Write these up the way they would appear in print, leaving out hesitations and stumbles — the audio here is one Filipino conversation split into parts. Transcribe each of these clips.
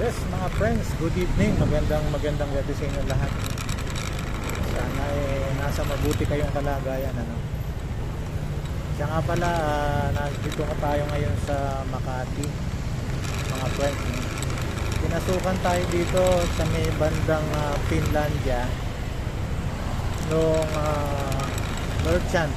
Yes mga friends, good evening. Magandang gabi sa inyo lahat. Sana nasa mabuti kayong kalagayan, ano. Siya nga pala, nandito nga tayo ngayon sa Makati mga friends. Pinasukan tayo dito sa may bandang Finlandia nung merchant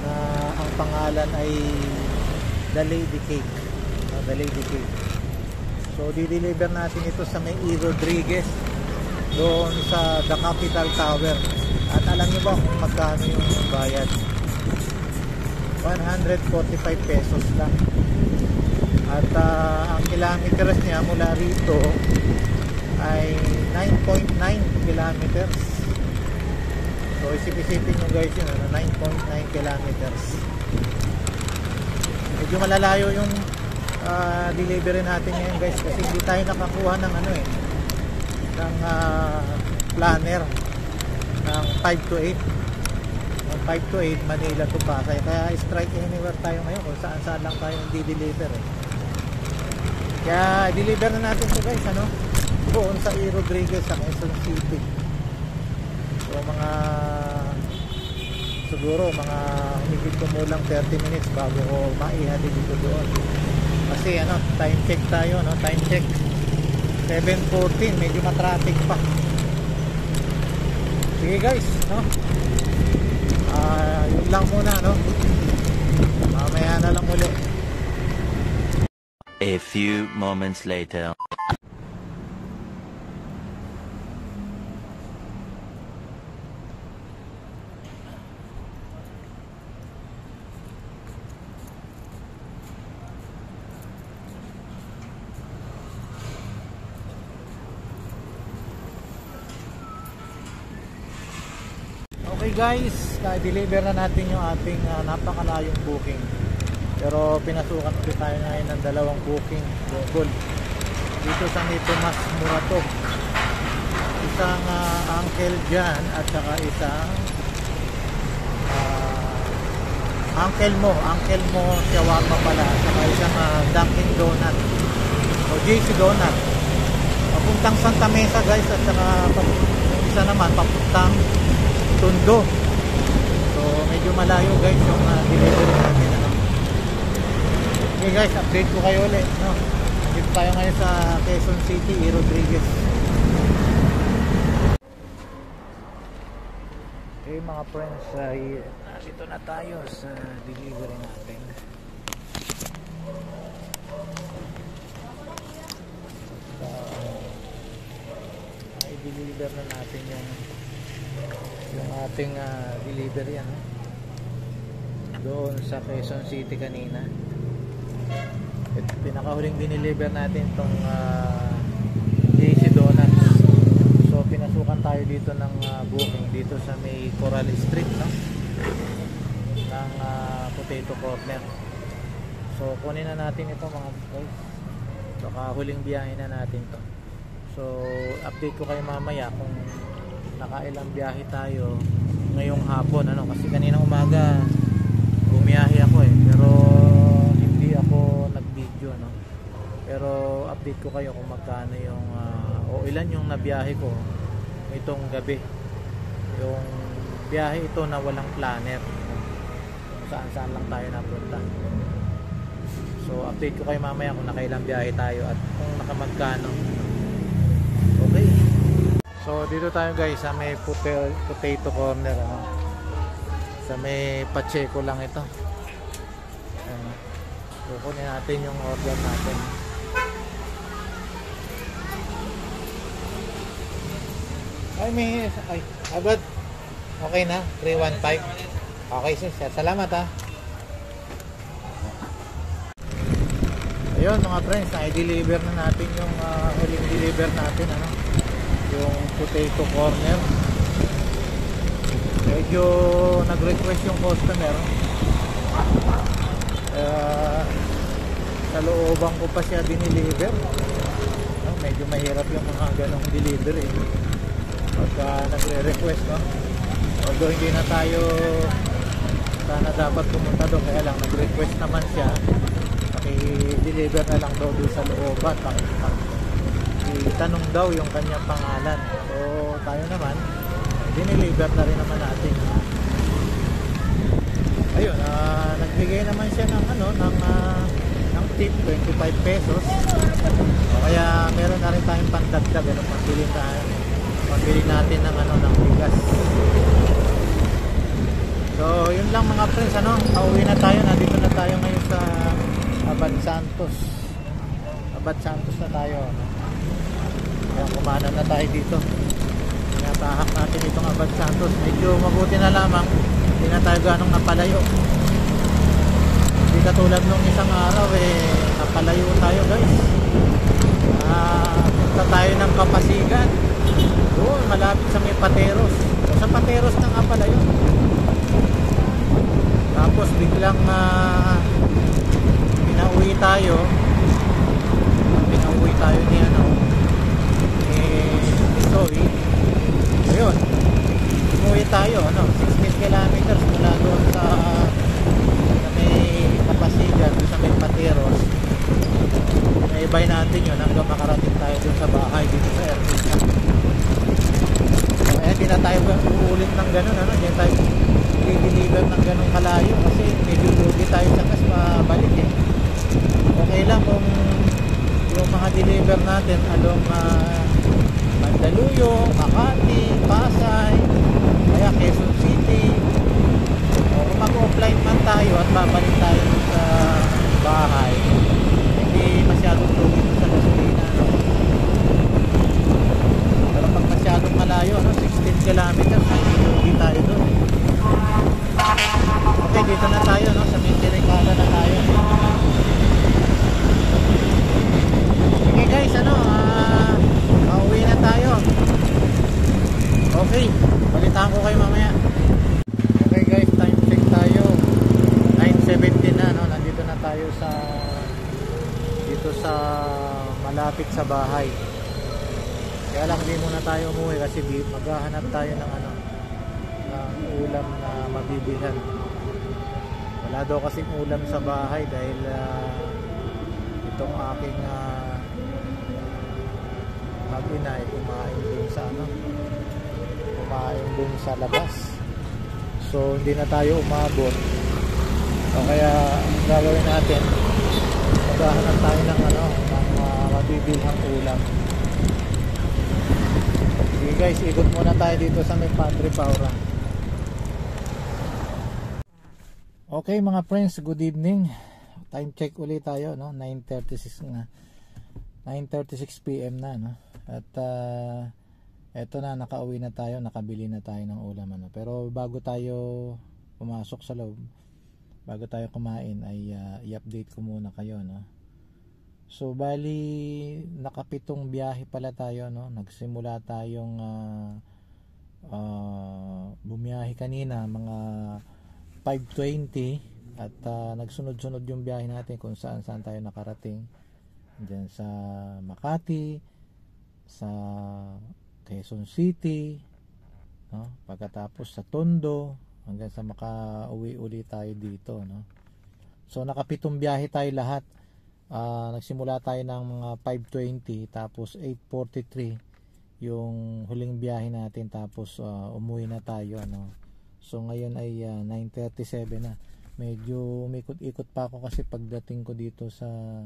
na ang pangalan ay The Lady Cake. The Lady Cake. So di-deliver natin ito sa may E. Rodriguez doon sa The Capital Tower. At alam niyo ba kung magkano yung bayad? 145 pesos lang. At ang kilometers niya mula rito ay 9.9 kilometers. So isip-isipin nyo guys yun, 9.9 kilometers. Medyo malalayo yung delivery natin ngayon guys, kasi hindi tayo nakakuha ng ng planner ng 5 to 8. Ng 5 to 8 Manila to Pasay, kaya strike anywhere tayo ngayon kung saan saan lang tayo di-deliver Kaya deliver na natin ito guys, doon sa E. Rodriguez sa Quezon City. So siguro mga higit kumulang 30 minutes bago ko maihatid dito doon. Kasi time check tayo, time check 7:14, medyo matraffic pa. Sige guys, yun lang muna, mamaya na lang ulit. A few moments later. Okay guys, na-deliver na natin yung ating napakalayong booking. Pero pinasukan ulit tayo ngayon ng dalawang booking double dito sa may Tomas Morato. Isang Uncle John at saka isang Uncle Mo shawarma pala, at saka isang Dunkin Donut o JC Donut papuntang Santa Mesa guys, at saka isa naman papuntang Tondo. So medyo malayo guys yung delivery natin, Okay guys, update ko kayo ulit, dito tayo ngayon sa Quezon City, E. Rodriguez. Okay mga friends, dito na tayo sa delivery natin. I-deliver na natin yung ating delivery doon sa Quezon City kanina. Ito, pinakahuling dineliver natin itong JC Donuts. So pinasukan tayo dito ng booking dito sa may Coral Street, ng Potato Corner. So kunin na natin ito mga guys. So huling biyahe na natin to. So update ko kayo mamaya kung nakailang biyahe tayo ngayong hapon, kasi kaninang umaga bumiyahe ako pero hindi ako nag-video, pero update ko kayo kung magkano yung o ilan yung nabiyahe ko itong gabi. Yung biyahe ito na walang planner, kung saan lang tayo napunta. So update ko kayo mamaya kung nakailang biyahe tayo at kung nakamagkano. Okay. So dito tayo guys sa may Potato Corner, sa may Pacheco lang ito. Kukunin natin yung order natin. Agad. Okay na, 315. Okay sir, salamat Ayun mga friends, na-deliver na natin yung huling deliver natin, yung Potato Corner. Medyo nag-request yung customer, sa looban ko pa siya dineliver. Medyo mahirap yung mga ganong delivery pagka nagre-request, although hindi na tayo sana dapat pumunta doon, kaya lang nag-request naman siya, i-deliver na lang daw doon sa looban. Itanong daw yung kanyang pangalan. So tayo naman, dineliver na rin naman natin. Ayun, nagbigay naman siya ng ng tip, 25 pesos. O kaya meron na rin tayong pandagdag, pambili natin ng ng bigas. So yun lang mga friends, pauwi na tayo. Nandito na tayo ngayon sa Abad Santos na tayo, kaya kumana na tayo dito. Tinatahak natin itong Abad Santos. Medyo mabuti na lamang hindi na tayo ganong napalayo. Hindi katulad nung isang araw napalayo tayo guys. Punta tayo ng Kapasigan doon malapit sa may Pateros. So, sa Pateros na nga pala yun. Tapos biglang pinauwi tayo ni Zoe. Ayun, umuwi tayo 16 kilometers mula doon sa may Kapasigan, doon sa may Pateros. Naibay natin yun hanggang makarating tayo doon sa bahay dito sa Ermita. Kaya hindi na tayo uulit ng gano'n, hindi tayo i-deliver ng gano'ng kalayo kasi medyo lugi tayo sa kas pabalik Okay lang kung yung mga deliver natin along Mandaluyong, Makati, Pasay, kaya Quezon City. O kung mag-offline man tayo at babalik tayo sa bahay, hindi masyadong lugi sa gasolina. Pero pag masyadong malayo, 16 kilometers, hindi lugi tayo doon. Okay, dito na tayo, sa Mintiricada na tayo. Okay guys, pauwi na tayo. Okay, balitaan ko kayo mamaya. Okay guys, time check tayo. 9:17 na, nandito na tayo dito sa malapit sa bahay. Kaya lang hindi muna tayo umuwi kasi maghahanap tayo ng ulam na mabibilhan. Wala daw kasing ulam sa bahay dahil itong aking mag-ina ay kumain dun sa labas. So hindi na tayo umabot. O kaya ang gagawin natin, maghahanap tayo ng mabibilhang ulam. Sige guys, ikot muna tayo dito sa may Padre Paura. Okay mga friends, good evening. Time check ulit tayo, 9:36 na. 9:36 PM na, At eto na, nakauwi na tayo, nakabili na tayo ng ulam, Pero bago tayo pumasok sa loob, bago tayo kumain ay i-update ko muna kayo, So bali nakapitong biyahe pala tayo, Nagsimula tayong bumiyahe kanina mga 5:20 at nagsunod-sunod yung biyahe natin kung saan tayo nakarating. Diyan sa Makati, sa Quezon City, pagkatapos sa Tondo, hanggang sa makauwi uli tayo dito, So nakapitong biyahe tayo lahat. Nagsimula tayo ng mga 5:20 tapos 8:43 yung huling biyahe natin, tapos umuwi na tayo, So ngayon ay 9:37 na. Medyo umikot-ikot pa ako kasi pagdating ko dito sa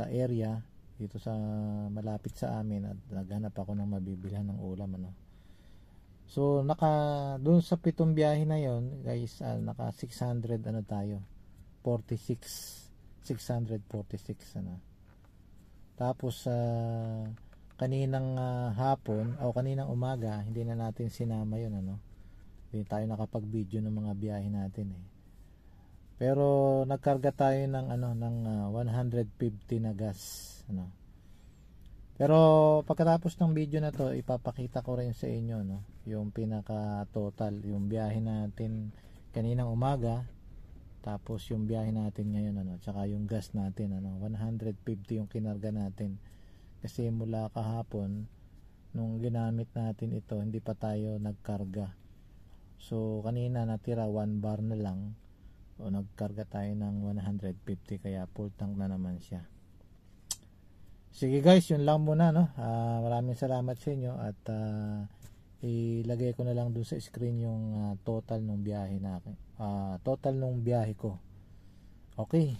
area dito sa malapit sa amin at naghanap ako ng mabibilhan ng ulam, So doon sa pitong biyahe na yon guys, naka 600 tayo, 646 Tapos kaninang hapon o kaninang umaga hindi na natin sinama yun, hindi tayo nakapag-video ng mga biyahe natin pero nagkarga tayo ng 150 na gas, Pero pagkatapos ng video na to, ipapakita ko rin sa inyo, yung pinaka total, yung biyahe natin kaninang umaga, tapos yung biyahe natin ngayon, tsaka yung gas natin, 150 yung kinarga natin. Kasi mula kahapon nung ginamit natin ito, hindi pa tayo nagkarga. So kanina natira 1 bar na lang. So nagkarga tayo ng 150 kaya full tank na naman siya. Sige guys, yun lang muna, no. Maraming salamat sa inyo at ilagay ko na lang dun sa screen yung total nung biyahe natin. Total nung biyahe ko. Okay.